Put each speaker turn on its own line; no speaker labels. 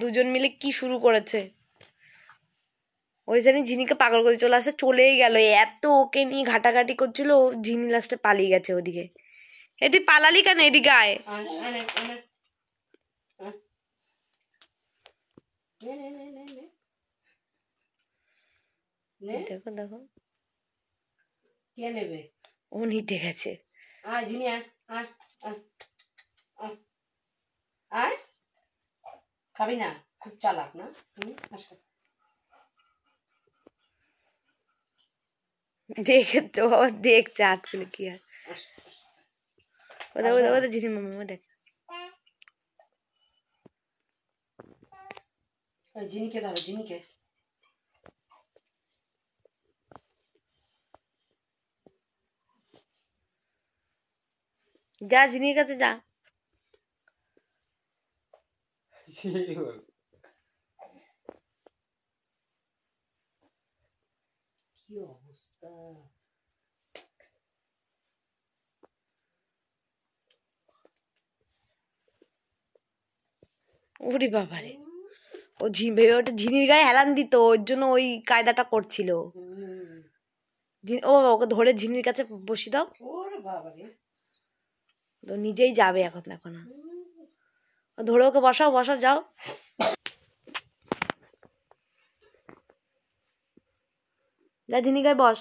দুজন মিলে কি শুরু করেছে। ওই জানি ঝিনিকে পাগল করে চলে আসে, চলেই গেল। এত ওকে নিয়ে ঘাটাঘাটি করছিল, ঝিনি লাস্টে পালিয়ে গেছে ওদিকে। তুই পালালি কেন? এদিকে আয়। দেখো দেখো কে নেবে, ও নিতে গেছে। খাবি না? খুব চালাক না? দেখে তো দেখছে হাত খুলে কি আর। ওদের ওদের ওদের ঝিনি মামা দেখ। ঝিনিকে ধরো, ঝিনিকে। যা ঝিনির কাছে যা। কি অবস্থা! ওরে বাবারে, ও ভেবে ওটা ঝিনির গায়ে হেলান দিত, ওর জন্য ওই কায়দাটা করছিল। ও বাবা, ওকে ধরে ঝিনির কাছে বসিয়ে দাও। ওরে বাবারে, তো নিজেই যাবে এখন। এখন ধরে ওকে বসাও, বসাও, যাও। যা ঝিনি গায়ে বস।